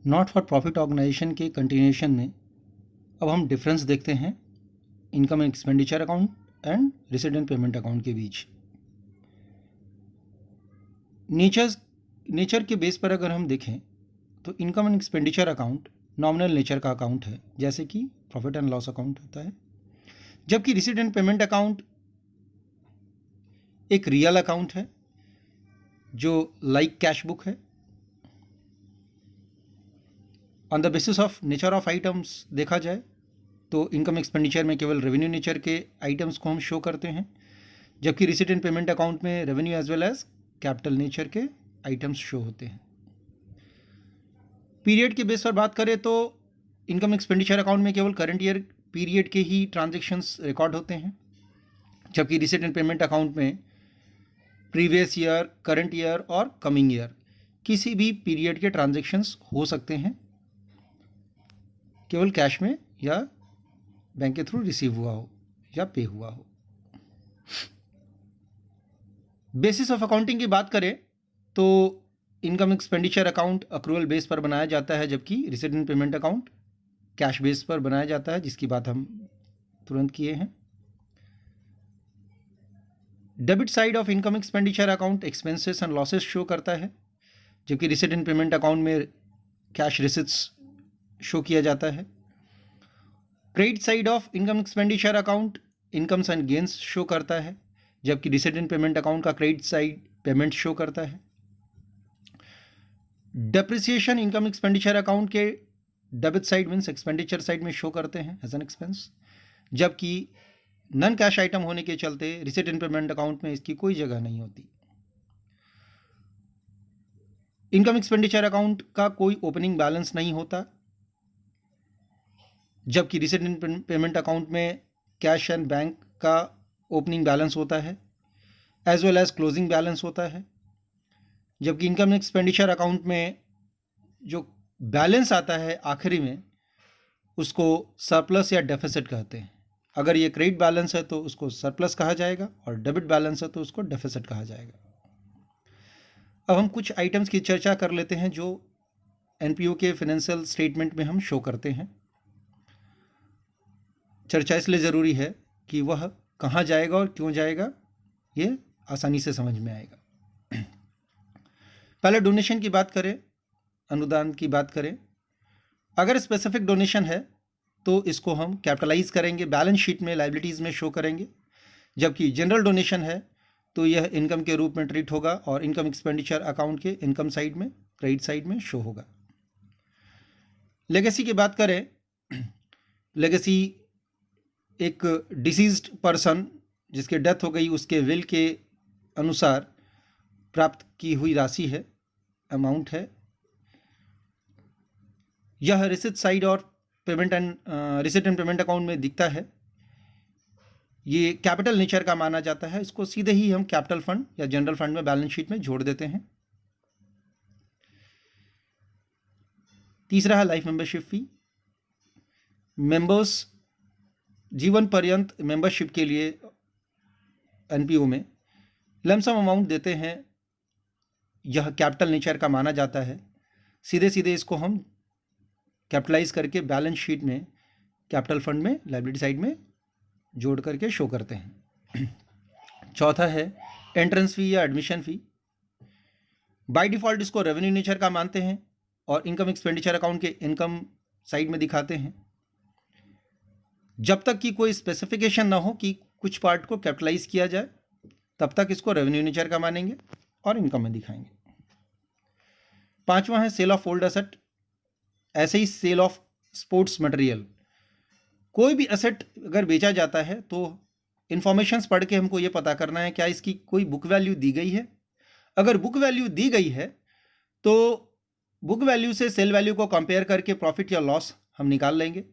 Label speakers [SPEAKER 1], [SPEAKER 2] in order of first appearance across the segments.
[SPEAKER 1] Not for profit organisation के continuation में अब हम डिफरेंस देखते हैं income and expenditure account and receipt and payment account के बीच। नेचर के बेस पर अगर हम देखें तो income and expenditure account nominal nature का अकाउंट है, जैसे कि प्रॉफिट एंड लॉस अकाउंट होता है, जबकि रिसीट एंड पेमेंट अकाउंट एक रियल अकाउंट है जो लाइक कैश बुक है। On the basis of nature of items देखा जाए तो इनकम एक्सपेंडिचर में केवल रेवेन्यू नेचर के आइटम्स को हम शो करते हैं, जबकि रिसीट एंड पेमेंट अकाउंट में revenue as well as capital nature के आइटम्स शो होते हैं। पीरियड के बेस पर बात करें तो इनकम एक्सपेंडिचर अकाउंट में केवल करंट ईयर पीरियड के ही ट्रांजैक्शंस रिकॉर्ड होते हैं, जबकि रिसीट एंड पेमेंट अकाउंट में प्रीवियस ईयर, करंट ईयर और कमिंग ईयर किसी भी पीरियड के ट्रांजैक्शंस हो सकते हैं, केवल कैश में या बैंक के थ्रू रिसीव हुआ हो या पे हुआ हो। बेसिस ऑफ अकाउंटिंग की बात करें तो income expenditure account accrual base पर बनाया जाता है, जबकि receipt and payment account cash base पर बनाया जाता है, जिसकी बात हम तुरंत किए हैं। Debit side of income expenditure account expenses and losses show करता है, जबकि रिसीट एंड पेमेंट अकाउंट में कैश रिसिट्स शो किया जाता है। Credit side of income expenditure account incomes and gains show करता है, जबकि रिसीट एंड पेमेंट अकाउंट का क्रेडिट साइड पेमेंट शो करता है। डेप्रिसिएशन इनकम एक्सपेंडिचर अकाउंट के debit side means expenditure side में शो करते हैं एज एन एक्सपेंस, जबकि नॉन कैश आइटम होने के चलते रिसीट एंड पेमेंट अकाउंट में इसकी कोई जगह नहीं होती। इनकम एक्सपेंडिचर अकाउंट का कोई ओपनिंग बैलेंस नहीं होता, जबकि रिसीट एंड पेमेंट अकाउंट में कैश एंड बैंक का ओपनिंग बैलेंस होता है as well as closing balance होता है, जबकि इनकम एक्सपेंडिचर अकाउंट में जो बैलेंस आता है आखिरी में उसको सरप्लस या डेफिसिट कहते हैं। अगर ये क्रेडिट बैलेंस है तो उसको सरप्लस कहा जाएगा और डेबिट बैलेंस है तो उसको डेफिसिट कहा जाएगा। अब हम कुछ आइटम्स की चर्चा कर लेते हैं जो एनपीओ के फाइनेंशियल स्टेटमेंट में हम शो करते हैं। चर्चा इसलिए ज़रूरी है कि वह कहाँ जाएगा और क्यों जाएगा ये आसानी से समझ में आएगा। पहले डोनेशन की बात करें, अनुदान की बात करें। अगर स्पेसिफिक डोनेशन है तो इसको हम कैपिटलाइज करेंगे, बैलेंस शीट में लायबिलिटीज़ में शो करेंगे, जबकि जनरल डोनेशन है तो यह इनकम के रूप में ट्रीट होगा और इनकम एक्सपेंडिचर अकाउंट के इनकम साइड में, क्रेडिट साइड में शो होगा। लेगेसी की बात करें, लेगेसी एक डिसीज्ड पर्सन जिसके डेथ हो गई उसके विल के अनुसार प्राप्त की हुई राशि है, अमाउंट है। यह रिसिट साइड और payment and receipt and payment account में दिखता है। ये कैपिटल नेचर का माना जाता है, इसको सीधे ही हम कैपिटल फंड या जनरल फंड में बैलेंस शीट में जोड़ देते हैं। तीसरा है लाइफ मेंबरशिप फी। मेंबर्स जीवन पर्यंत मेंबरशिप के लिए एनपीओ में लमसम अमाउंट देते हैं, यह कैपिटल नेचर का माना जाता है। सीधे सीधे इसको हम कैपिटलाइज करके बैलेंस शीट में कैपिटल फंड में लायबिलिटी साइड में जोड़ करके शो करते हैं। चौथा है एंट्रेंस फी या एडमिशन फी। बाय डिफ़ॉल्ट इसको रेवेन्यू नेचर का मानते हैं और इनकम एक्सपेंडिचर अकाउंट के इनकम साइड में दिखाते हैं। जब तक कि कोई स्पेसिफिकेशन ना हो कि कुछ पार्ट को कैपिटलाइज किया जाए तब तक इसको रेवेन्यू नेचर का मानेंगे और इनकम में दिखाएंगे। पांचवा है सेल ऑफ ओल्ड एसेट। ऐसे ही सेल ऑफ स्पोर्ट्स मटेरियल। कोई भी एसेट अगर बेचा जाता है तो इंफॉर्मेशंस पढ़ के हमको ये पता करना है क्या इसकी कोई बुक वैल्यू दी गई है। अगर बुक वैल्यू दी गई है तो बुक वैल्यू से सेल वैल्यू को कंपेयर करके प्रॉफिट या लॉस हम निकाल लेंगे।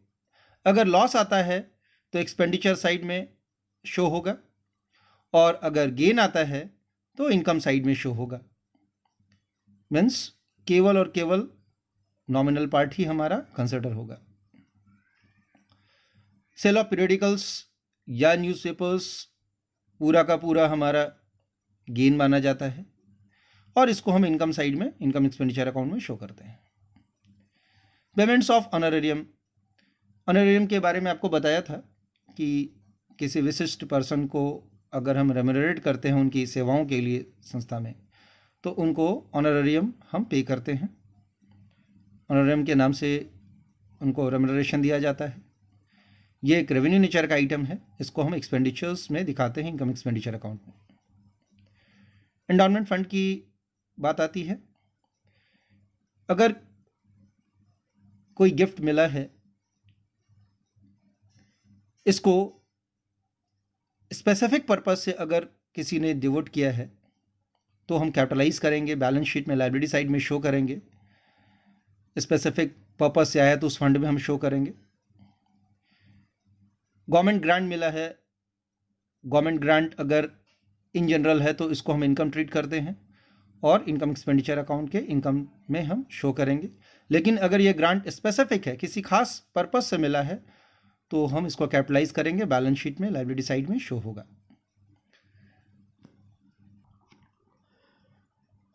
[SPEAKER 1] अगर लॉस आता है तो एक्सपेंडिचर साइड में शो होगा और अगर गेन आता है तो इनकम साइड में शो होगा। मीन्स केवल और केवल नॉमिनल पार्ट ही हमारा कंसिडर होगा। सेल ऑफ पीरियडिकल्स या न्यूज़पेपर्स पूरा का पूरा हमारा गेन माना जाता है और इसको हम इनकम साइड में, इनकम एक्सपेंडिचर अकाउंट में शो करते हैं। Payments of honorarium. ऑनरेरियम के बारे में आपको बताया था कि किसी विशिष्ट पर्सन को अगर हम रेम्यूनरेट करते हैं उनकी सेवाओं के लिए संस्था में, तो उनको ऑनरेरियम हम पे करते हैं। ऑनरेरियम के नाम से उनको रेम्यूनरेशन दिया जाता है। ये एक रेवेन्यू नेचर का आइटम है, इसको हम एक्सपेंडिचर्स में दिखाते हैं, इनकम एक्सपेंडिचर अकाउंट में। एंडोमेंट फंड की बात आती है। अगर कोई गिफ्ट मिला है, इसको स्पेसिफिक पर्पस से अगर किसी ने डिवोट किया है तो हम कैपिटलाइज करेंगे, बैलेंस शीट में लायबिलिटी साइड में शो करेंगे। स्पेसिफिक पर्पस से आया तो उस फंड में हम शो करेंगे। गवर्नमेंट ग्रांट मिला है, गवर्नमेंट ग्रांट अगर इन जनरल है तो इसको हम इनकम ट्रीट करते हैं और इनकम एक्सपेंडिचर अकाउंट के इनकम में हम शो करेंगे। लेकिन अगर ये ग्रांट स्पेसिफिक है, किसी खास पर्पस से मिला है, तो हम इसको कैपिटलाइज करेंगे, बैलेंस शीट में लायबिलिटी साइड में शो होगा।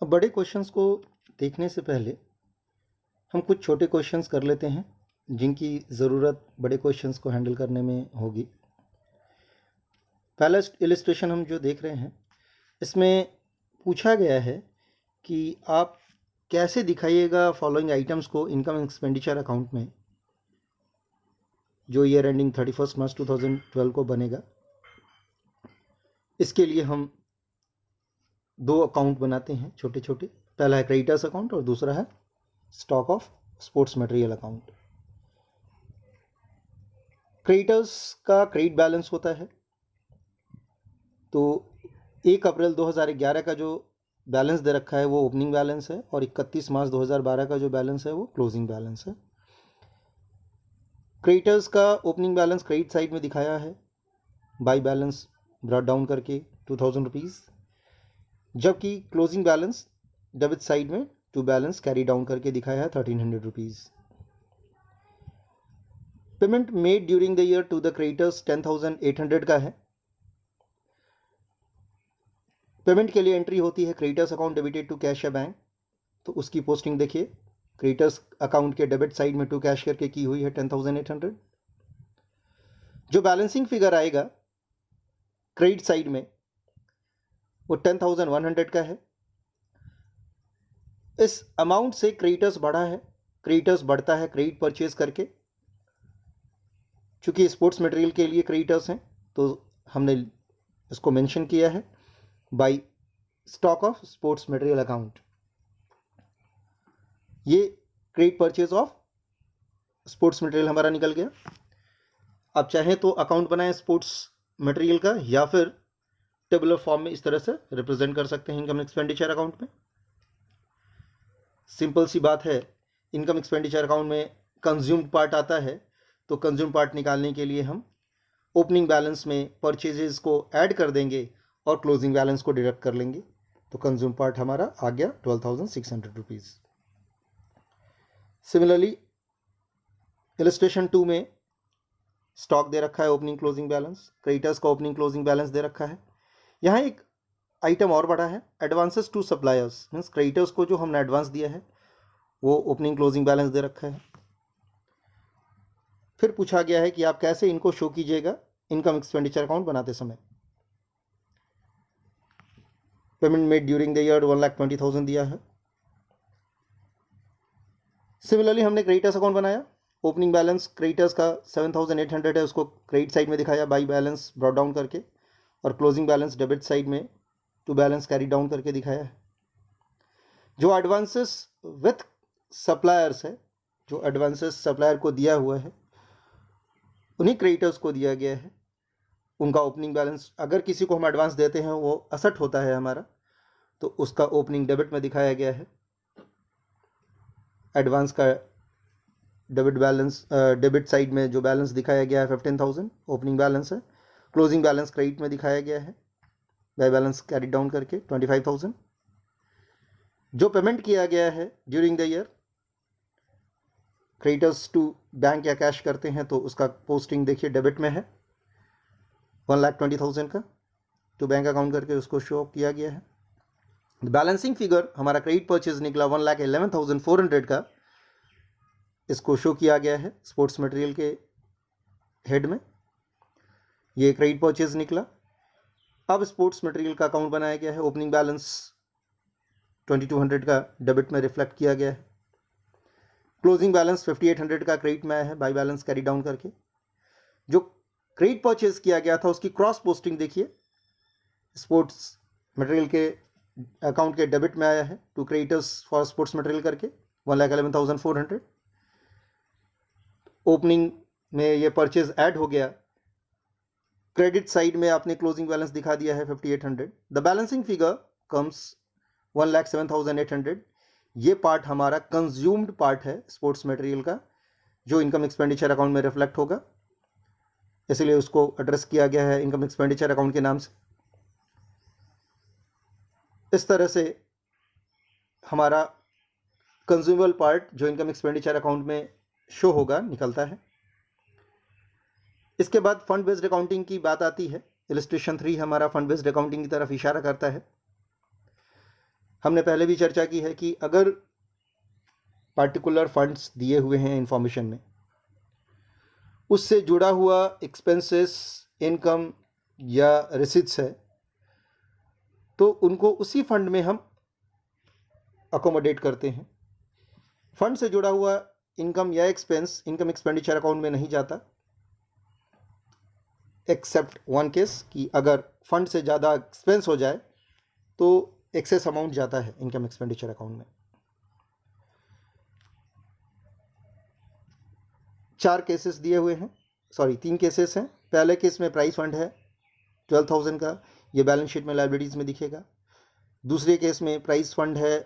[SPEAKER 1] अब बड़े क्वेश्चंस को देखने से पहले हम कुछ छोटे क्वेश्चंस कर लेते हैं जिनकी ज़रूरत बड़े क्वेश्चंस को हैंडल करने में होगी। पहला इलिस्ट्रेशन हम जो देख रहे हैं, इसमें पूछा गया है कि आप कैसे दिखाइएगा फॉलोइंग आइटम्स को इनकम एक्सपेंडिचर अकाउंट में जो ईयर एंडिंग 31 मार्च 2012 को बनेगा। इसके लिए हम दो अकाउंट बनाते हैं छोटे छोटे। पहला है क्रेडिटर्स अकाउंट और दूसरा है stock of sports material account. Creditors का क्रेडिट बैलेंस होता है, तो 1 अप्रैल 2011 का जो बैलेंस दे रखा है वो ओपनिंग बैलेंस है और 31 मार्च 2012 का जो बैलेंस है वो क्लोजिंग बैलेंस है। क्रेडिटर्स का ओपनिंग बैलेंस क्रेडिट साइड में दिखाया है, बाई बैलेंस ब्रॉट डाउन करके 2000 रुपीज़, जबकि क्लोजिंग बैलेंस डेबिट साइड में टू बैलेंस कैरी डाउन करके दिखाया है 1300 rupees. Payment made during the year to the creditors 10,800 का है। पेमेंट के लिए एंट्री होती है creditors account debited to cash या बैंक, तो उसकी पोस्टिंग देखिए, क्रेडिटर्स अकाउंट के डेबिट साइड में टू कैश करके की हुई है 10,800। जो बैलेंसिंग फिगर आएगा क्रेडिट साइड में वो 10,100 का है। इस अमाउंट से क्रेडिटर्स बढ़ा है, क्रेडिटर्स बढ़ता है क्रेडिट परचेज करके। चूंकि स्पोर्ट्स मटेरियल के लिए क्रेडिटर्स हैं तो हमने इसको मेंशन किया है by stock of sports material account. ये credit purchase of sports material हमारा निकल गया। आप चाहें तो अकाउंट बनाएं स्पोर्ट्स मटेरियल का या फिर टेबुलर फॉर्म में इस तरह से रिप्रेजेंट कर सकते हैं इनकम एक्सपेंडिचर अकाउंट में। सिंपल सी बात है, इनकम एक्सपेंडिचर अकाउंट में कंज्यूम्ड पार्ट आता है, तो कंज्यूम पार्ट निकालने के लिए हम ओपनिंग बैलेंस में परचेजेस को ऐड कर देंगे और क्लोजिंग बैलेंस को डिडक्ट कर लेंगे, तो कंज्यूम पार्ट हमारा आ गया 12,600 रुपीज़। सिमिलरली इलस्ट्रेशन 2 में स्टॉक दे रखा है ओपनिंग क्लोजिंग बैलेंस, क्रेडिटर्स का ओपनिंग क्लोजिंग बैलेंस दे रखा है। यहाँ एक आइटम और बढ़ा है, advances to suppliers, means creditors को जो हमने एडवांस दिया है वो ओपनिंग क्लोजिंग बैलेंस दे रखा है। फिर पूछा गया है कि आप कैसे इनको शो कीजिएगा इनकम एक्सपेंडिचर अकाउंट बनाते समय। Payment made during the year 1,20,000 दिया है। सिमिलरली हमने क्रेडिटर्स अकाउंट बनाया, ओपनिंग बैलेंस क्रेडिटर्स का 7,800 है, उसको क्रेडिट साइड में दिखाया बाई बैलेंस ब्रॉट डाउन करके, और क्लोजिंग बैलेंस डेबिट साइड में टू बैलेंस कैरी डाउन करके दिखाया है। जो एडवांसेस विथ सप्लायर्स है, जो एडवांसेस सप्लायर को दिया हुआ है उन्हीं क्रेडिटर्स को दिया गया है। उनका ओपनिंग बैलेंस, अगर किसी को हम एडवांस देते हैं वो असेट होता है हमारा, तो उसका ओपनिंग डेबिट में दिखाया गया है। एडवांस का डेबिट बैलेंस, डेबिट साइड में जो बैलेंस दिखाया गया है 15,000 ओपनिंग बैलेंस है। क्लोजिंग बैलेंस क्रेडिट में दिखाया गया है बाय बैलेंस कैरी डाउन करके 25,000। जो पेमेंट किया गया है during the year, creditors to bank या कैश करते हैं तो उसका पोस्टिंग देखिए डेबिट में है 1,20,000 का, टू बैंक अकाउंट करके उसको शो किया गया है। बैलेंसिंग फिगर हमारा क्रेडिट परचेज निकला 1,11,400 का, इसको शो किया गया है स्पोर्ट्स मटेरियल के हेड में। ये क्रेडिट परचेज निकला। अब स्पोर्ट्स मटेरियल का अकाउंट बनाया गया है। ओपनिंग बैलेंस 2200 का डेबिट में रिफ्लेक्ट किया गया है। क्लोजिंग बैलेंस 5800 का क्रेडिट में आया है बाई बैलेंस कैरी डाउन करके। जो क्रेडिट परचेज किया गया था उसकी क्रॉस पोस्टिंग देखिए, स्पोर्ट्स मटेरियल के अकाउंट के डेबिट में आया है to creditors for sports material करके 1,11,400। ओपनिंग में ये परचेज ऐड हो गया। क्रेडिट साइड में आपने क्लोजिंग बैलेंस दिखा दिया है 5800। The balancing figure comes 1,07,800। ये पार्ट हमारा कंज्यूम्ड पार्ट है स्पोर्ट्स मटेरियल का, जो इनकम एक्सपेंडिचर अकाउंट में रिफ्लेक्ट होगा, इसलिए उसको एड्रेस किया गया है इनकम एक्सपेंडिचर अकाउंट के नाम से। इस तरह से हमारा कंज्यूमेबल पार्ट जो इनकम एक्सपेंडिचर अकाउंट में शो होगा निकलता है। इसके बाद फंड बेस्ड अकाउंटिंग की बात आती है। इलस्ट्रेशन 3 हमारा फंड बेस्ड अकाउंटिंग की तरफ इशारा करता है। हमने पहले भी चर्चा की है कि अगर पार्टिकुलर फंड्स दिए हुए हैं इंफॉर्मेशन में, उससे जुड़ा हुआ एक्सपेंसेस, इनकम या रिसीट्स है, तो उनको उसी फंड में हम अकोमोडेट करते हैं। फंड से जुड़ा हुआ इनकम या एक्सपेंस इनकम एक्सपेंडिचर अकाउंट में नहीं जाता, एक्सेप्ट वन केस कि अगर फंड से ज़्यादा एक्सपेंस हो जाए तो एक्सेस अमाउंट जाता है इनकम एक्सपेंडिचर अकाउंट में। 4 केसेस दिए हुए हैं, 3 केसेस हैं। पहले केस में प्राइस फंड है 12,000 का, ये बैलेंस शीट में लाइबिलिटीज़ में दिखेगा। दूसरे केस में प्राइस फंड है,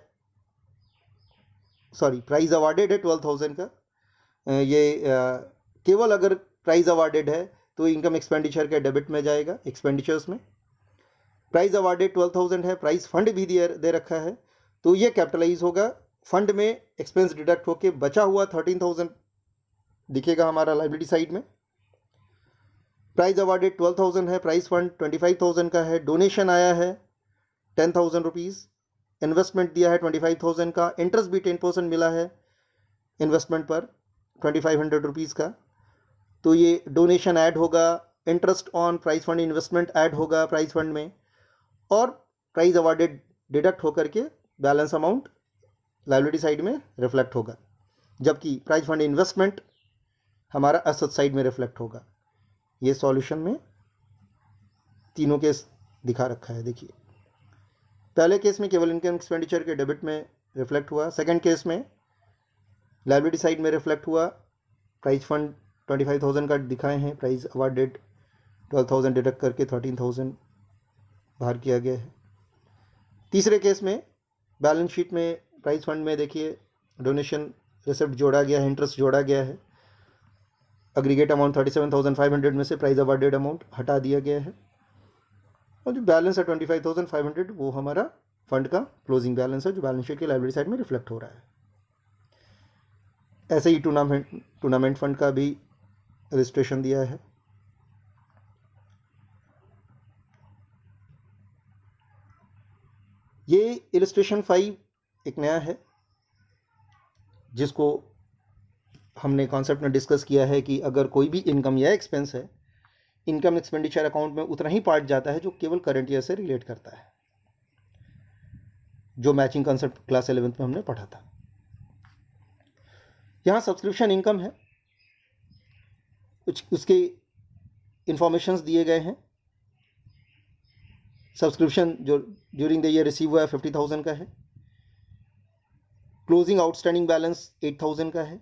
[SPEAKER 1] प्राइस अवार्डेड है 12,000 का। ये केवल अगर प्राइस अवार्डेड है तो इनकम एक्सपेंडिचर के डेबिट में जाएगा एक्सपेंडिचर्स में। प्राइस अवार्डेड 12,000 है, प्राइस फंड भी दे रखा है, तो ये कैपिटलाइज होगा। फंड में एक्सपेंस डिडक्ट होके बचा हुआ 13,000 दिखेगा हमारा लाइबिलिटी साइड में। प्राइस अवार्डेड 12,000 है, प्राइस फंड 25,000 का है, डोनेशन आया है 10,000 रुपीज़, इन्वेस्टमेंट दिया है 25,000 का, इंटरेस्ट भी 10% मिला है इन्वेस्टमेंट पर 2,500 रुपीज़ का, तो ये डोनेशन ऐड होगा। Interest on price fund investment add होगा प्राइस फंड में, और प्राइस अवार्डेड डिडक्ट होकर के बैलेंस अमाउंट लायबिलिटी साइड में रिफ्लेक्ट होगा, जबकि प्राइस फंड इन्वेस्टमेंट हमारा एसेट साइड में रिफ्लेक्ट होगा। ये सॉल्यूशन में तीनों केस दिखा रखा है। देखिए, पहले केस में केवल इनकम एक्सपेंडिचर के डेबिट में रिफ्लेक्ट हुआ, सेकंड केस में लायबिलिटी साइड में रिफ्लेक्ट हुआ, प्राइस फंड 25,000 का दिखाए हैं, प्राइस अवार्डेड 12,000 डिडक्ट करके 13,000 बाहर किया गया है। तीसरे केस में बैलेंस शीट में प्राइस फंड में देखिए डोनेशन रिसिप्ट जोड़ा गया है, इंटरेस्ट जोड़ा गया है, एग्रीगेट अमाउंट 37,500 में से प्राइस अवार्डेड अमाउंट हटा दिया गया है, और जो बैलेंस है 25,500 वो हमारा फंड का क्लोजिंग बैलेंस है जो बैलेंस शीट के लायबिलिटी साइड में रिफ्लेक्ट हो रहा है। ऐसे ही टूर्नामेंट फंड का भी रजिस्ट्रेशन दिया है। ये इलस्ट्रेशन 5 एक नया है जिसको हमने कॉन्सेप्ट में डिस्कस किया है कि अगर कोई भी इनकम या एक्सपेंस है, इनकम एक्सपेंडिचर अकाउंट में उतना ही पार्ट जाता है जो केवल करंट ईयर से रिलेट करता है, जो मैचिंग कॉन्सेप्ट क्लास 11th में हमने पढ़ा था। यहाँ सब्सक्रिप्शन इनकम है, उसके इंफॉर्मेशंस दिए गए हैं। सब्सक्रिप्शन जो ड्यूरिंग द ईयर रिसीव हुआ है 50,000 का है, क्लोजिंग आउटस्टैंडिंग बैलेंस 8,000 का है,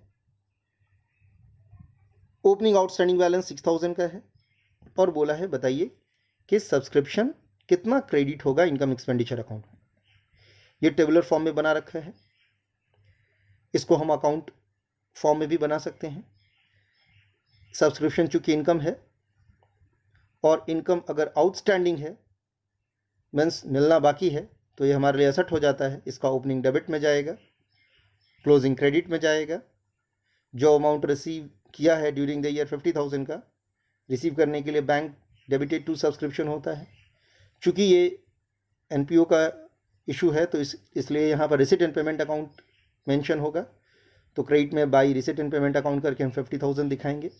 [SPEAKER 1] ओपनिंग आउटस्टैंडिंग बैलेंस 6,000 का है, और बोला है बताइए कि सब्सक्रिप्शन कितना क्रेडिट होगा इनकम एक्सपेंडिचर अकाउंट में। ये टेबुलर फॉर्म में बना रखा है, इसको हम अकाउंट फॉर्म में भी बना सकते हैं। सब्सक्रिप्शन चूंकि इनकम है और इनकम अगर आउटस्टैंडिंग है मीन्स मिलना बाकी है, तो ये हमारे लिए एसेट हो जाता है। इसका ओपनिंग डेबिट में जाएगा, क्लोजिंग क्रेडिट में जाएगा। जो अमाउंट रिसीव किया है ड्यूरिंग द ईयर 50,000 का, रिसीव करने के लिए बैंक डेबिटेड टू सब्सक्रिप्शन होता है। चूँकि ये एनपीओ का इशू है तो इसलिए यहाँ पर receipt and payment account mention होगा। तो क्रेडिट में by receipt and payment account करके हम 50,000 दिखाएंगे।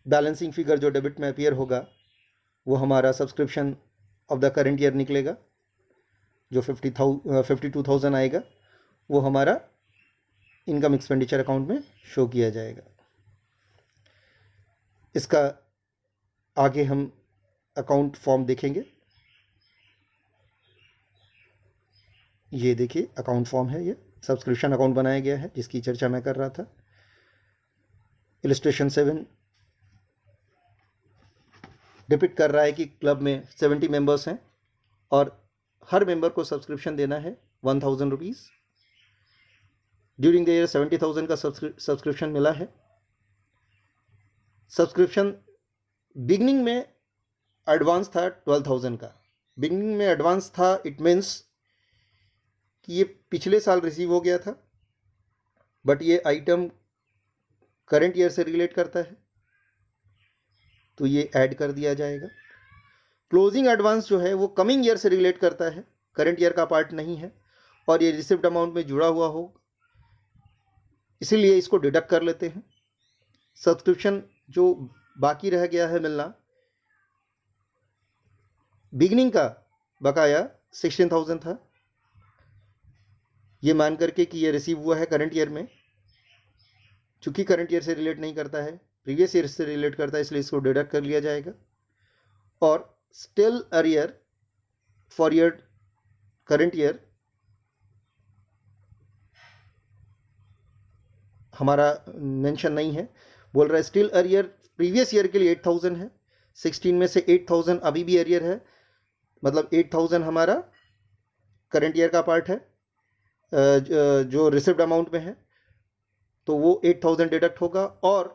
[SPEAKER 1] बैलेंसिंग फिगर जो डेबिट में अपीयर होगा वो हमारा subscription of the current year निकलेगा, जो 52,000 आएगा वो हमारा इनकम एक्सपेंडिचर अकाउंट में शो किया जाएगा। इसका आगे हम अकाउंट फॉर्म देखेंगे। ये देखिए अकाउंट फॉर्म है, ये सब्सक्रिप्शन अकाउंट बनाया गया है जिसकी चर्चा मैं कर रहा था। इलस्ट्रेशन 7 डिपिक्ट कर रहा है कि क्लब में 70 मेंबर्स हैं और हर मेंबर को सब्सक्रिप्शन देना है 1,000 रुपीज़। ड्यूरिंग द ईयर 70,000 का सब्सक्रिप्शन मिला है। सब्सक्रिप्शन बिगनिंग में एडवांस था 12,000 का। बिगनिंग में एडवांस था, इट मीन्स कि ये पिछले साल रिसीव हो गया था, बट ये आइटम करंट ईयर से रिलेट करता है तो ये ऐड कर दिया जाएगा। क्लोजिंग एडवांस जो है वो कमिंग ईयर से रिलेट करता है, करंट ईयर का पार्ट नहीं है और ये रिसिप्ट अमाउंट में जुड़ा हुआ हो, इसीलिए इसको डिडक्ट कर लेते हैं। सब्सक्रिप्शन जो बाकी रह गया है मिलना, बिगनिंग का बकाया 16,000 था, ये मान करके कि ये रिसीव हुआ है करंट ईयर में, चूंकि करंट ईयर से रिलेट नहीं करता है, प्रीवियस ईयर से रिलेट करता है, इसलिए इसको डिडक्ट कर लिया जाएगा। और still arrear for year current year हमारा मेंशन नहीं है, बोल रहा है स्टिल अरियर प्रीवियस ईयर के लिए 8,000 है, 16 में से 8,000 अभी भी अरियर है, मतलब 8,000 हमारा करंट ईयर का पार्ट है जो रिसिप्ट अमाउंट में है, तो वो 8,000 डिडक्ट होगा और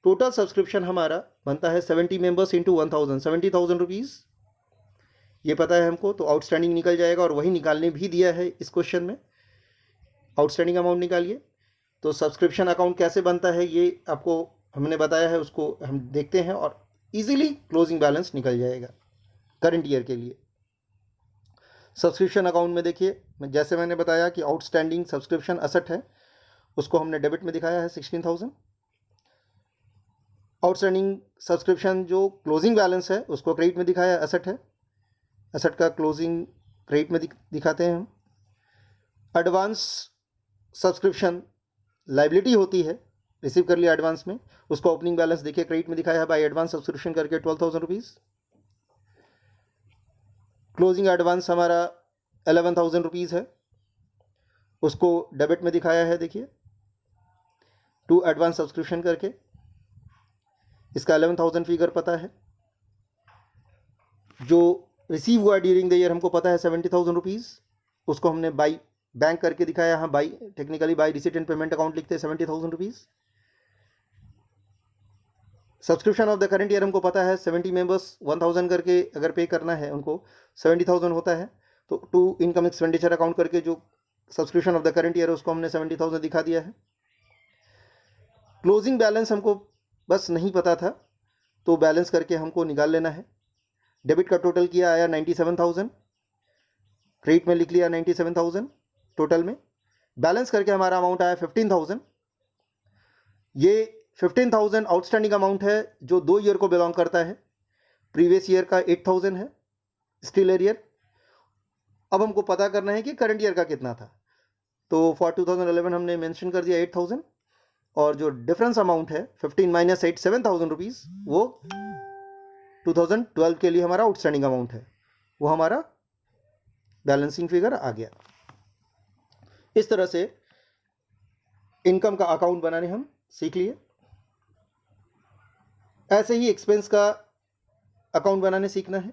[SPEAKER 1] टोटल सब्सक्रिप्शन हमारा बनता है 70 मेंबर्स इंटू 1,000, 70,000 रुपीज़, ये पता है हमको, तो आउटस्टैंडिंग निकल जाएगा और वही निकालने भी दिया है इस क्वेश्चन में, आउटस्टैंडिंग अमाउंट निकालिए। तो सब्सक्रिप्शन अकाउंट कैसे बनता है ये आपको हमने बताया है, उसको हम देखते हैं और इजीली क्लोजिंग बैलेंस निकल जाएगा करंट ईयर के लिए। सब्सक्रिप्शन अकाउंट में देखिए, जैसे मैंने बताया कि आउटस्टैंडिंग सब्सक्रिप्शन असेट है, उसको हमने डेबिट में दिखाया है 16,000। आउटस्टैंडिंग सब्सक्रिप्शन जो क्लोजिंग बैलेंस है उसको क्रेडिट में दिखाया, एसेट है, एसेट का क्लोजिंग क्रेडिट में दिखाते हैं हम। एडवांस सब्सक्रिप्शन लाइबिलिटी होती है, रिसीव कर लिया एडवांस में, उसका ओपनिंग बैलेंस देखिए क्रेडिट में दिखाया है बाय एडवांस सब्सक्रिप्शन करके 12,000 रुपीज़। क्लोजिंग एडवांस हमारा 11,000 रुपीज़ है, उसको डेबिट में दिखाया है देखिए टू एडवांस सब्सक्रिप्शन करके, इसका 11,000 फिगर पता है। जो रिसीव हुआ ड्यूरिंग द ईयर हमको पता है 70,000 रुपीज़, उसको हमने बाई बैंक करके दिखाया, हाँ by technically by receipt and payment account लिखते हैं 70,000 rupees. Subscription of the current year हमको पता है 70 मेंबर्स 1,000 करके अगर पे करना है उनको 70,000 होता है, तो टू इनकम एक्सपेंडिचर अकाउंट करके जो subscription of the current year है उसको हमने 70,000 दिखा दिया है। क्लोजिंग बैलेंस हमको बस नहीं पता था तो बैलेंस करके हमको निकाल लेना है। डेबिट का टोटल किया आया 97,000, क्रेडिट में लिख लिया 97,000 टोटल में, बैलेंस करके हमारा अमाउंट आया 15,000। ये 15,000 आउटस्टैंडिंग अमाउंट है जो 2 ईयर को बिलोंग करता है, प्रीवियस ईयर का 8,000 है स्टिल एरियर। अब हमको पता करना है कि करंट ईयर का कितना था, तो फॉर 2011 हमने मेंशन कर दिया 8,000 और जो डिफरेंस अमाउंट है 15 माइनस 8 7,000 रुपीज़, वो 2012 के लिए हमारा आउटस्टैंडिंग अमाउंट है, वो हमारा बैलेंसिंग फिगर आ गया। इस तरह से इनकम का अकाउंट बनाने हम सीख लिए। ऐसे ही एक्सपेंस का अकाउंट बनाने सीखना है।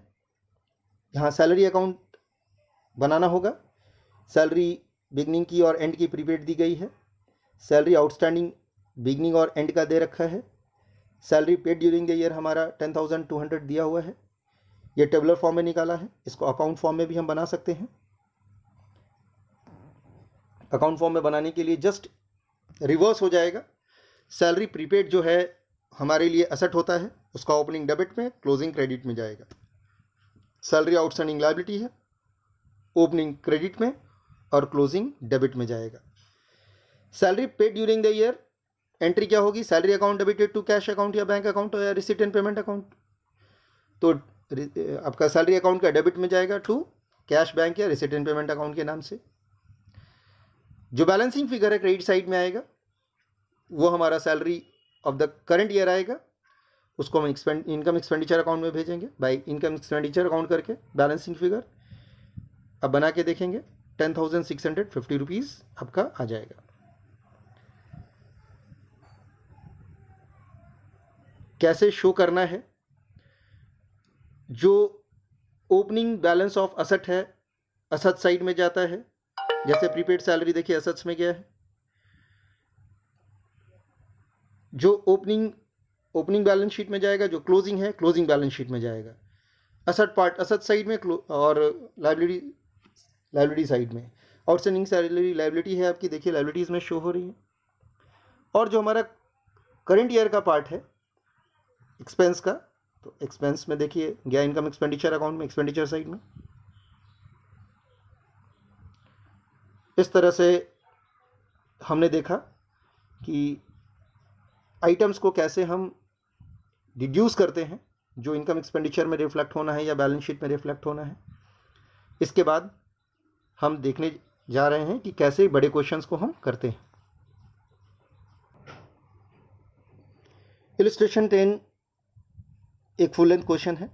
[SPEAKER 1] यहाँ सैलरी अकाउंट बनाना होगा, सैलरी बिगनिंग की और एंड की प्रीपेड दी गई है, सैलरी आउटस्टैंडिंग बिगनिंग और एंड का दे रखा है, salary paid during the year हमारा 10,200 दिया हुआ है, ये टेबुलर फॉर्म में निकाला है, इसको अकाउंट फॉर्म में भी हम बना सकते हैं। अकाउंट फॉर्म में बनाने के लिए जस्ट रिवर्स हो जाएगा, सैलरी प्रीपेड जो है हमारे लिए असेट होता है, उसका ओपनिंग डेबिट में क्लोजिंग क्रेडिट में जाएगा। सैलरी आउटस्टैंडिंग लायबिलिटी है, ओपनिंग क्रेडिट में और क्लोजिंग डेबिट में जाएगा। Salary paid during the year, entry क्या होगी, salary account debited to cash account या बैंक अकाउंट या रिसीट एंड पेमेंट अकाउंट। तो आपका सैलरी अकाउंट का डेबिट में जाएगा टू कैश, बैंक या रिसीट एंड पेमेंट अकाउंट के नाम से। जो बैलेंसिंग फिगर है क्रेडिट साइड में आएगा वो हमारा salary of the current year आएगा, उसको हम इनकम एक्सपेंडिचर अकाउंट में भेजेंगे बाय इनकम एक्सपेंडिचर अकाउंट करके बैलेंसिंग फिगर। अब बना के देखेंगे 10,650 रुपीज़ आपका आ जाएगा। कैसे शो करना है, जो ओपनिंग बैलेंस ऑफ असेट है असेट साइड में जाता है, जैसे प्रीपेड सैलरी देखिए असेट्स में गया है। जो ओपनिंग बैलेंस शीट में जाएगा, जो क्लोजिंग है क्लोजिंग बैलेंस शीट में जाएगा। असेट पार्ट असेट साइड में और लाइबिलिटी साइड में। आउटस्टैंडिंग सैलरी लाइबिलिटी है आपकी, देखिए लाइबिलिटीज में शो हो रही है। और जो हमारा करंट ईयर का पार्ट है एक्सपेंस का, तो एक्सपेंस में देखिए गया इनकम एक्सपेंडिचर अकाउंट में, एक्सपेंडिचर साइड में। इस तरह से हमने देखा कि आइटम्स को कैसे हम डिड्यूस करते हैं, जो इनकम एक्सपेंडिचर में रिफ्लेक्ट होना है या बैलेंस शीट में रिफ्लेक्ट होना है। इसके बाद हम देखने जा रहे हैं कि कैसे बड़े क्वेश्चंस को हम करते हैं। इलस्ट्रेशन 10 एक फुल लेंथ क्वेश्चन है।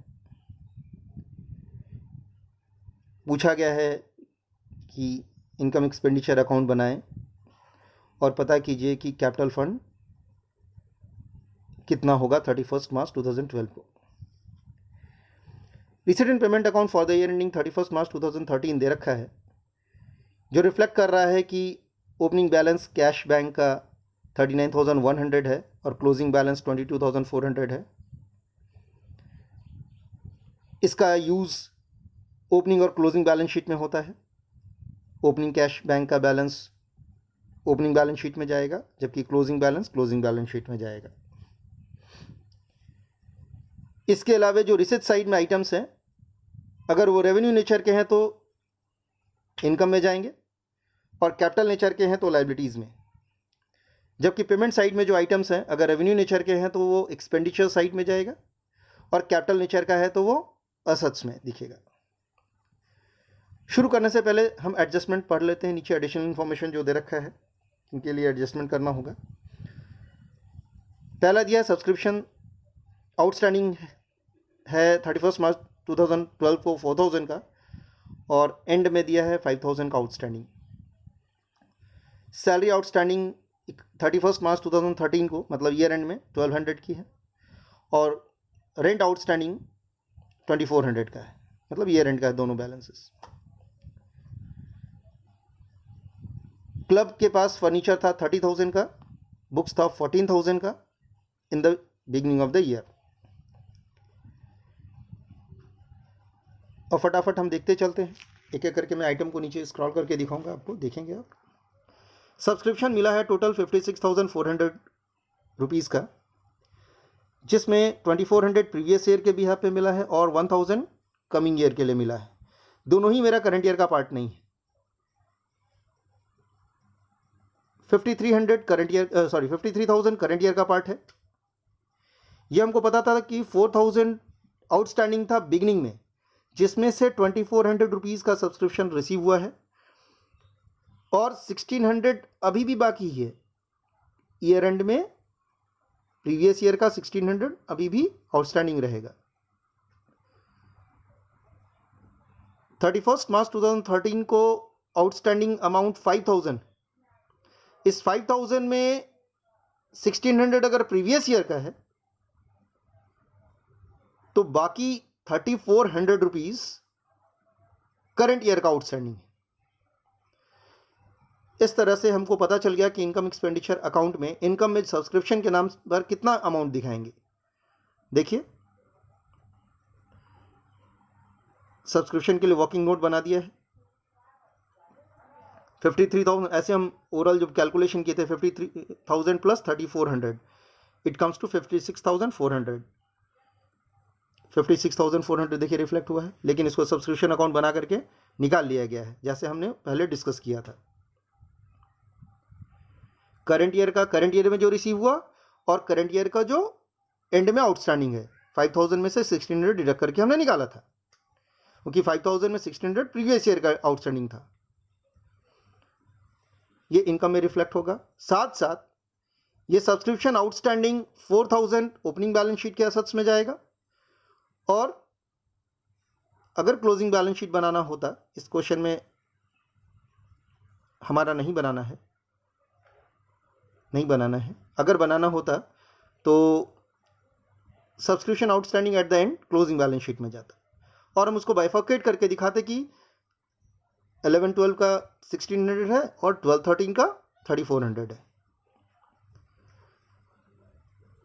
[SPEAKER 1] पूछा गया है कि इनकम एक्सपेंडिचर अकाउंट बनाएं और पता कीजिए कि कैपिटल फंड कितना होगा 31 मार्च 2012 को। Receipt and payment account for the year ending 31 मार्च 2013 दे रखा है, जो रिफ्लेक्ट कर रहा है कि ओपनिंग बैलेंस कैश बैंक का 39,100 है और क्लोजिंग बैलेंस 22,400 है। इसका यूज़ ओपनिंग और क्लोजिंग बैलेंस शीट में होता है। ओपनिंग कैश बैंक का बैलेंस ओपनिंग बैलेंस शीट में जाएगा, जबकि क्लोजिंग बैलेंस शीट में जाएगा। इसके अलावा जो रिसीट साइड में आइटम्स हैं, अगर वो रेवेन्यू नेचर के हैं तो इनकम में जाएंगे और कैपिटल नेचर के हैं तो लाइबिलिटीज़ में। जबकि पेमेंट साइड में जो आइटम्स हैं, अगर रेवेन्यू नेचर के हैं तो वो एक्सपेंडिचर साइड में जाएगा और कैपिटल नेचर का है तो वो असेट्स में दिखेगा। शुरू करने से पहले हम एडजस्टमेंट पढ़ लेते हैं। नीचे एडिशनल इन्फॉर्मेशन जो दे रखा है इनके लिए एडजस्टमेंट करना होगा। पहला दिया सब्सक्रिप्शन आउटस्टैंडिंग है 31 मार्च 2012 को 4,000 का और एंड में दिया है 5,000 का आउटस्टैंडिंग। सैलरी आउटस्टैंडिंग 31 मार्च 2013 को मतलब ईयर एंड में 1,200 की है और रेंट आउटस्टैंडिंग 2,400 का है, मतलब ईयर एंड का है दोनों बैलेंसेस। क्लब के पास फर्नीचर था 30,000 का, बुक्स था 14,000 का in the beginning of the year. और फटाफट हम देखते चलते हैं, एक एक करके मैं आइटम को नीचे स्क्रॉल करके दिखाऊंगा आपको, देखेंगे आप। सब्सक्रिप्शन मिला है टोटल 56,400 रुपीज़ का, जिसमें 2,400 प्रीवियस ईयर के बिहाफ पे मिला है और 1,000 कमिंग ईयर के लिए मिला है। दोनों ही मेरा करंट ईयर का पार्ट नहीं है। 53,000 करंट ईयर का पार्ट है। ये हमको पता था कि 4,000 आउटस्टैंडिंग था बिगिनिंग में, जिसमें से 2,400 रुपीज़ का सब्सक्रिप्शन रिसीव हुआ है और 1,600 अभी भी बाकी है। ईयर एंड में प्रीवियस ईयर का 1,600 अभी भी आउटस्टैंडिंग रहेगा। 31 मार्च 2013 को आउटस्टैंडिंग अमाउंट 5,000। इस 5,000 में 1,600 अगर प्रीवियस ईयर का है तो बाकी 3,400 रुपीज़ करंट ईयर का आउटस्टैंडिंग है। इस तरह से हमको पता चल गया कि इनकम एक्सपेंडिचर अकाउंट में इनकम में सब्सक्रिप्शन के नाम पर कितना अमाउंट दिखाएंगे। देखिए सब्सक्रिप्शन के लिए वर्किंग नोट बना दिया है 53,000। ऐसे हम ओवरऑल जब कैलकुलेशन किए थे 53,000 प्लस 3,400 इट कम्स टू 56,400। 56,400 देखिए रिफ्लेक्ट हुआ है, लेकिन इसको सब्सक्रिप्शन अकाउंट बना करके निकाल लिया गया है, जैसे हमने पहले डिस्कस किया था। करंट ईयर में जो रिसीव हुआ और करंट ईयर का जो एंड में आउटस्टैंडिंग है, 5000 में से 1600 डिडक्ट करके हमने निकाला था, क्योंकि 5000 में 1600 प्रीवियस ईयर का आउटस्टैंडिंग था। ये इनकम में रिफ्लेक्ट होगा। साथ साथ ये subscription outstanding 4000 opening balance sheet के एसेट्स में जाएगा, और अगर क्लोजिंग बैलेंस शीट बनाना होता, इस क्वेश्चन में हमारा नहीं बनाना है, अगर बनाना होता तो subscription outstanding at the end closing balance sheet में जाता, और हम उसको बाइफर्केट करके दिखाते कि 11-12 का 1600 है और 12-13 का 3400 है।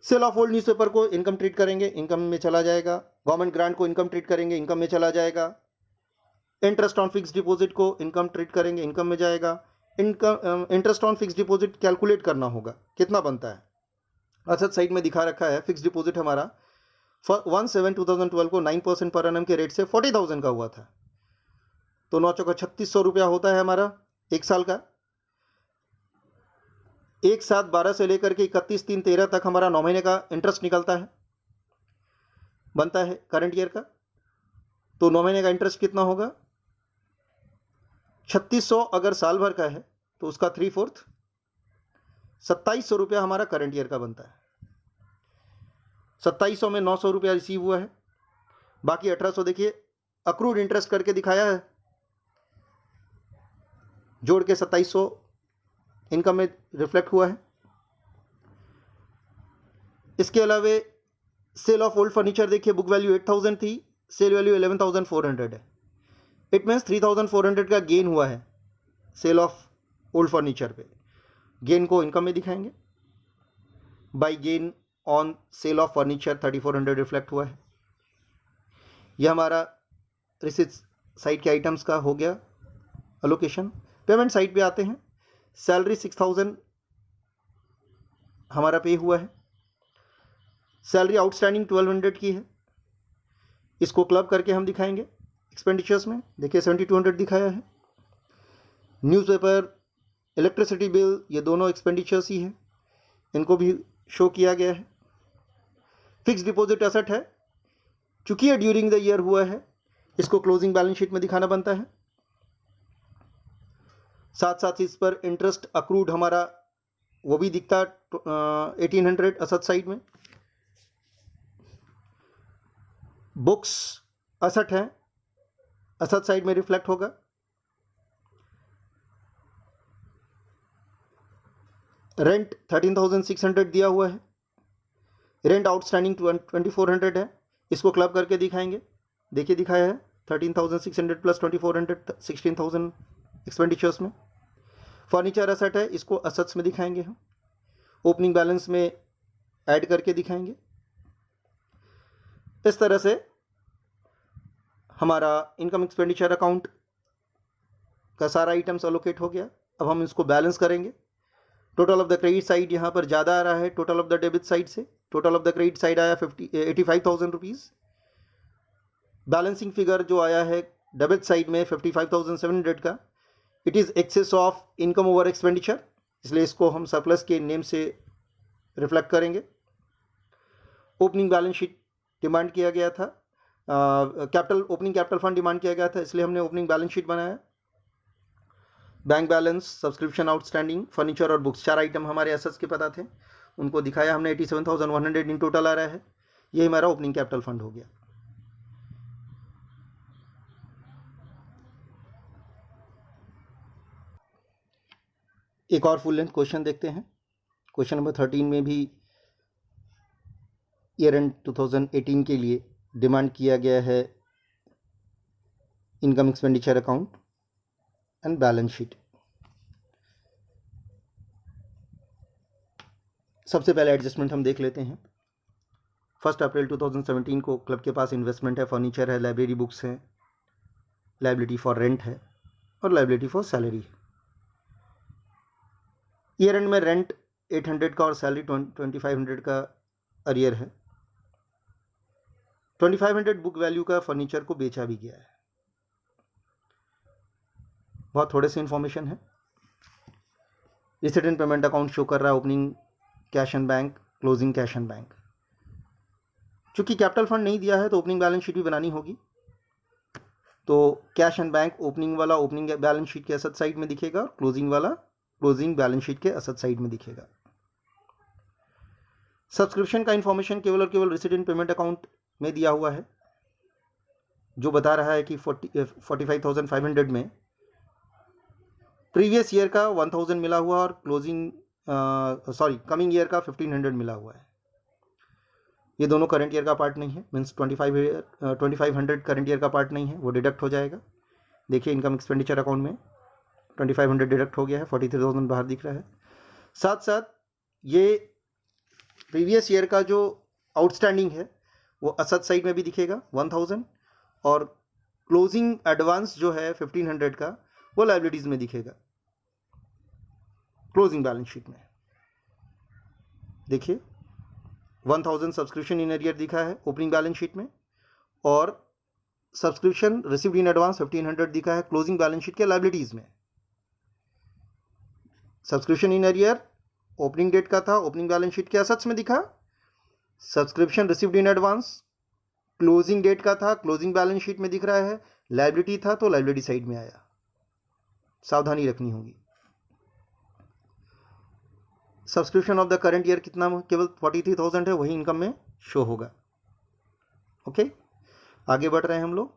[SPEAKER 1] सेल ऑफ ओल्ड न्यूज़पेपर को इनकम ट्रीट करेंगे, इनकम में चला जाएगा। गवर्नमेंट ग्रांट को इनकम ट्रीट करेंगे, इनकम में चला जाएगा। इंटरेस्ट ऑन फिक्स डिपॉजिट को इनकम ट्रीट करेंगे, इनकम में जाएगा। Interest on fix deposit calculate करना होगा, कितना बनता है। अच्छा, साइड में दिखा रखा है फिक्स डिपॉजिट हमारा 1/7/2012 को 9% पर एनम के रेट से 40,000 का हुआ था, तो 9 चौका 3600 रुपया होता है हमारा एक साल का। 1/7/12 से लेकर के 31/3/13 तक हमारा 9 महीने का इंटरेस्ट निकलता है, बनता है करंट ईयर का। तो 9 महीने का इंटरेस्ट कितना होगा, 3600 अगर साल भर का है तो उसका 3/4 2700 रुपया हमारा करंट ईयर का बनता है। 2700 में 900 रुपया रिसीव हुआ है, बाकी 1800 देखिए अक्रूड इंटरेस्ट करके दिखाया है, जोड़ के 2700 इनकम में रिफ्लेक्ट हुआ है। इसके अलावा सेल ऑफ ओल्ड फर्नीचर देखिए, बुक वैल्यू 8000 थी, सेल वैल्यू 11,400 है। इट मीन्स 3,400 का गेन हुआ है सेल ऑफ ओल्ड फर्नीचर पे। गेन को इनकम में दिखाएंगे, by gain on sale of furniture 3,400 reflect हुआ है। यह हमारा रिसिप्ट साइड के आइटम्स का हो गया अलोकेशन। पेमेंट साइड पे आते हैं। सैलरी 6,000 हमारा पे हुआ है। सैलरी आउटस्टैंडिंग 1,200 की है, इसको क्लब करके हम दिखाएंगे एक्सपेंडिचर्स में। देखिए 7,200 दिखाया है। न्यूज़पेपर, इलेक्ट्रिसिटी बिल, ये दोनों एक्सपेंडिचर्स ही हैं, इनको भी शो किया गया है। फिक्स डिपॉजिट एसेट है, चूंकि ये ड्यूरिंग द ईयर हुआ है, इसको क्लोजिंग बैलेंस शीट में दिखाना बनता है। साथ साथ इस पर इंटरेस्ट अक्रूड हमारा वो भी दिखता 1800 असद साइड में। बुक्स असट है, असद साइड में रिफ्लेक्ट होगा। रेंट 13,600 दिया हुआ है, रेंट आउटस्टैंडिंग 2,400 है, इसको क्लब करके दिखाएंगे। देखिए दिखाया है 13,600 प्लस 2,400 16,000 एक्सपेंडिचर्स में। फर्नीचर असेट है, इसको असेट्स में दिखाएंगे हम, ओपनिंग बैलेंस में ऐड करके दिखाएंगे। इस तरह से हमारा इनकम एक्सपेंडिचर अकाउंट का सारा आइटम्स अलोकेट हो गया। अब हम इसको बैलेंस करेंगे। Total of the credit side यहाँ पर ज़्यादा आ रहा है total of the debit side से। Total of the credit side आया 85,000 रुपीज़। बैलेंसिंग फिगर जो आया है डेबिट साइड में 55,700 का, it is excess of income over expenditure, इसलिए इसको हम सरप्लस के नेम से रिफ्लेक्ट करेंगे। ओपनिंग बैलेंस शीट डिमांड किया गया था, ओपनिंग कैपिटल फंड डिमांड किया गया था, इसलिए हमने ओपनिंग बैलेंस शीट बनाया। Bank balance, subscription outstanding, furniture और बुक्स, 4 आइटम हमारे एसेट्स के पता थे, उनको दिखाया हमने। 87,100 इन टोटल आ रहा है, ये हमारा ओपनिंग कैपिटल फंड हो गया। एक और फुल लेंथ क्वेश्चन देखते हैं। क्वेश्चन नंबर 13 में भी ईयर एंड 2018 के लिए डिमांड किया गया है income expenditure account and balance sheet. सबसे पहले एडजस्टमेंट हम देख लेते हैं। 1 अप्रैल 2017 को क्लब के पास इन्वेस्टमेंट है, फर्नीचर है, लाइब्रेरी बुक्स हैं, लाइबिलिटी फॉर रेंट है और लाइबिलिटी फॉर सैलरी है। ईयर एंड में रेंट 800 का और सैलरी 2500 का अरियर है। 2500 बुक वैल्यू का फर्नीचर को बेचा भी गया है। बहुत थोड़े से इन्फॉर्मेशन है, रिसीडेंट पेमेंट अकाउंट शो कर रहा है opening cash and bank, closing cash and bank. चूंकि कैपिटल फंड नहीं दिया है तो ओपनिंग बैलेंस शीट भी बनानी होगी। तो कैश एंड बैंक ओपनिंग वाला ओपनिंग बैलेंस शीट के एसेट साइड में दिखेगा और क्लोजिंग वाला क्लोजिंग बैलेंस शीट के एसेट साइड में दिखेगा। सब्सक्रिप्शन का इंफॉर्मेशन केवल और केवल रेसिडेंट पेमेंट अकाउंट में दिया हुआ है, जो बता रहा है कि 45,500 में प्रीवियस ईयर का 1000 मिला हुआ और क्लोजिंग कमिंग ईयर का 1500 मिला हुआ है। ये दोनों करंट ईयर का पार्ट नहीं है, मीन्स 2500 करंट ईयर का पार्ट नहीं है, वो डिडक्ट हो जाएगा। देखिए इनकम एक्सपेंडिचर अकाउंट में 2500 डिडक्ट हो गया है, 43,000 बाहर दिख रहा है। साथ साथ ये प्रीवियस ईयर का जो आउटस्टैंडिंग है वो एसेट साइड में भी दिखेगा 1000, और क्लोजिंग एडवांस जो है 1500 का वो लायबिलिटीज में दिखेगा क्लोजिंग बैलेंस शीट में। देखिए 1000 सब्सक्रिप्शन इन एरियर दिखा है ओपनिंग बैलेंस शीट में, और सब्सक्रिप्शन रिसीव्ड इन एडवांस 1500 दिखा है क्लोजिंग बैलेंस शीट के लायबिलिटीज में। Subscription in arrear opening date का था, ओपनिंग बैलेंस शीट के एसेट्स में दिखा। Subscription received in advance closing date का था, क्लोजिंग बैलेंस शीट में दिख रहा है। लायबिलिटी था तो लायबिलिटी साइड में आया। सावधानी रखनी होगी। Subscription of the current year कितना केवल 43,000 है, वही इनकम में शो होगा। ओके, आगे बढ़ रहे हैं हम लोग।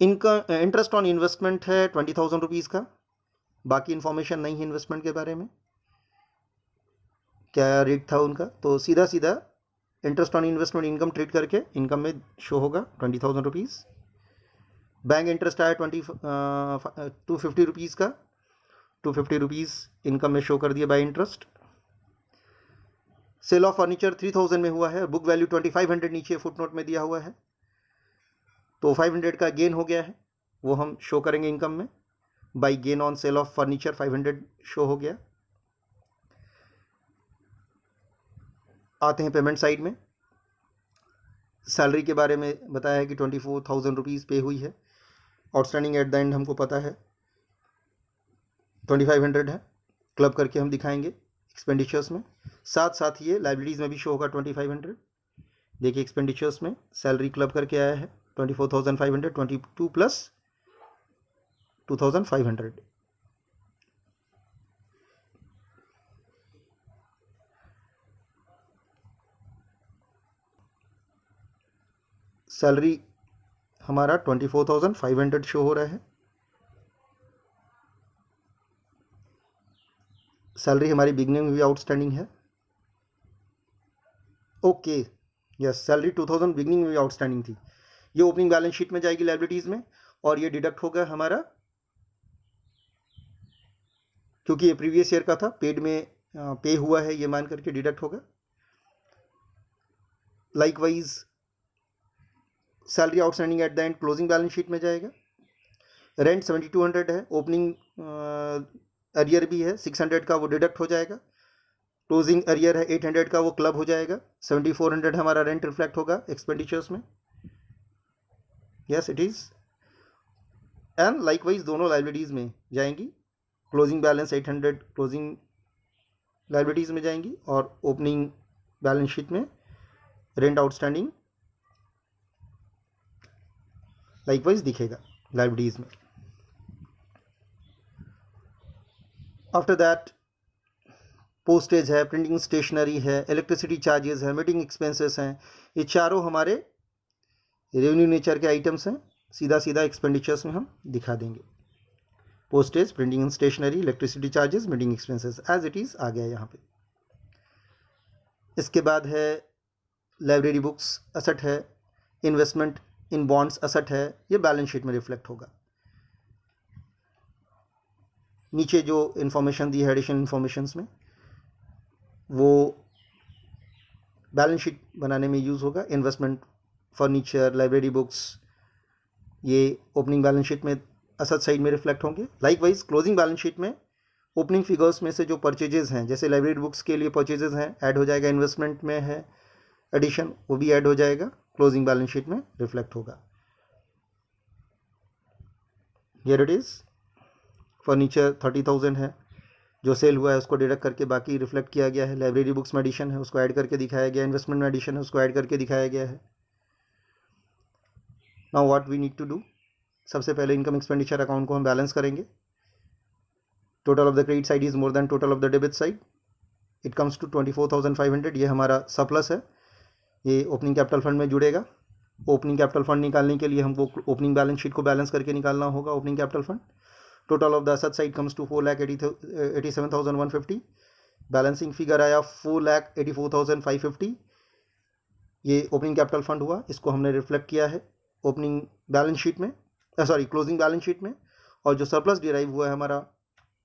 [SPEAKER 1] इनका इंटरेस्ट ऑन इन्वेस्टमेंट है 20,000 रुपीज़ का। बाकी इंफॉर्मेशन नहीं है इन्वेस्टमेंट के बारे में, क्या रेट था उनका, तो सीधा सीधा interest on investment income treat करके इनकम में शो होगा 20,000 रुपीज़। बैंक इंटरेस्ट आया 250 रुपीज़ का, 250 रुपीज़ इनकम में शो कर दिया by interest. Sale of furniture 3000 में हुआ है, बुक वैल्यू 2500 नीचे फुटनोट में दिया हुआ है, तो 500 का गेन हो गया है, वो हम शो करेंगे इनकम में। By gain on sale of furniture 500 show हो गया। आते हैं पेमेंट साइड में। सैलरी के बारे में बताया है कि 24,000 रुपीज़ पे हुई है। आउटस्टैंडिंग एट द एंड हमको पता है 2500 है, क्लब करके हम दिखाएंगे एक्सपेंडिचर्स में। साथ साथ ये लाइबिलिटीज़ में भी शो होगा 2500। देखिए एक्सपेंडिचर्स में सैलरी क्लब करके आया है 24,500, 22 प्लस 2,500। सैलरी हमारा 24,500 शो हो रहा है। सैलरी हमारी बिगनिंग में भी आउटस्टैंडिंग है। ओके, यस, सैलरी 2000 बिगनिंग में भी आउटस्टैंडिंग थी। ये ओपनिंग बैलेंस शीट में जाएगी लायबिलिटीज में, और ये डिडक्ट होगा हमारा, क्योंकि ये प्रीवियस ईयर का था, पेड में पे हुआ है ये मान करके डिडक्ट होगा। Likewise salary outstanding at the end closing balance sheet में जाएगा। रेंट 7200 है, ओपनिंग अरियर भी है 600 का, वो डिडक्ट हो जाएगा। क्लोजिंग अरियर है 800 का, वो क्लब हो जाएगा। 7400 हमारा रेंट रिफ्लेक्ट होगा एक्सपेंडिचर्स में। Yes it is. And likewise दोनों लाइबिलिटीज में जाएंगी। क्लोजिंग बैलेंस 800 क्लोजिंग लाइबिलिटीज में जाएंगी, और ओपनिंग बैलेंस शीट में रेंट आउटस्टैंडिंग लाइकवाइज दिखेगा लाइबिलिटीज में। आफ्टर दैट पोस्टेज है, प्रिंटिंग स्टेशनरी है, इलेक्ट्रिसिटी चार्जेस है, मीटिंग एक्सपेंसेस हैं। ये चारों हमारे रेवेन्यू नेचर के आइटम्स हैं, सीधा सीधा एक्सपेंडिचर्स में हम दिखा देंगे। Postage, printing and stationery, electricity charges, meeting expenses as it is आ गया यहाँ पे। इसके बाद है लाइब्रेरी बुक्स असेट है, इन्वेस्टमेंट इन बॉन्ड्स असेट है, ये बैलेंस शीट में रिफ्लेक्ट होगा। नीचे जो इन्फॉर्मेशन दी है एडिशनल इन्फॉर्मेशंस में, वो बैलेंस शीट बनाने में यूज़ होगा। इन्वेस्टमेंट, फर्नीचर, लाइब्रेरी बुक्स, ये ओपनिंग बैलेंस शीट में असेट साइड में रिफ्लेक्ट होंगे। लाइकवाइज क्लोजिंग बैलेंस शीट में ओपनिंग फिगर्स में से जो परचेजेस हैं, जैसे लाइब्रेरी बुक्स के लिए परचेजेस हैं, ऐड हो जाएगा। इन्वेस्टमेंट में है एडिशन, वो भी ऐड हो जाएगा, क्लोजिंग बैलेंस शीट में रिफ्लेक्ट होगा। Here it is. फर्नीचर 30,000 है, जो सेल हुआ है उसको डिडक्ट करके बाकी रिफ्लेक्ट किया गया है। लाइब्रेरी बुक्स में एडिशन है उसको ऐड करके दिखाया गया है। इन्वेस्टमेंट में एडिशन है उसको ऐड करके दिखाया गया है। Now what we need to do, सबसे पहले इनकम एक्सपेंडिचर अकाउंट को हम बैलेंस करेंगे। Total of the credit side is more than total of the debit side, it comes to 24,500। ये हमारा सरप्लस है, ये ओपनिंग कैपिटल फंड में जुड़ेगा। ओपनिंग कैपिटल फंड निकालने के लिए हमको ओपनिंग बैलेंस शीट को बैलेंस करके निकालना होगा opening capital fund. Total of the asset side comes to 4,87,150। Balancing figure आया 4,84,550। ये ओपनिंग कैपिटल फंड हुआ, इसको हमने रिफ्लेक्ट किया है ओपनिंग बैलेंस शीट में, क्लोजिंग बैलेंस शीट में। और जो सरप्लस डिराइव हुआ है हमारा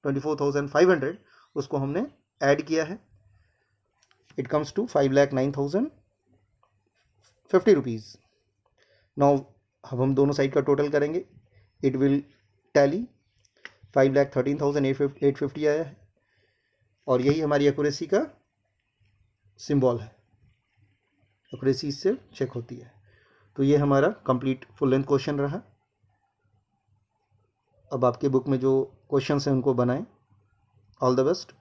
[SPEAKER 1] 24,500, उसको हमने ऐड किया है। It comes to 5,09,050 rupees. Now अब हम दोनों साइड का टोटल करेंगे, इट विल टैली 5,13,850 आया है। और यही हमारी एक्यूरेसी का सिंबल है, एक्यूरेसी इससे चेक होती है। तो ये हमारा कंप्लीट फुल लेंथ क्वेश्चन रहा। अब आपके बुक में जो क्वेश्चंस हैं उनको बनाएं। All the best.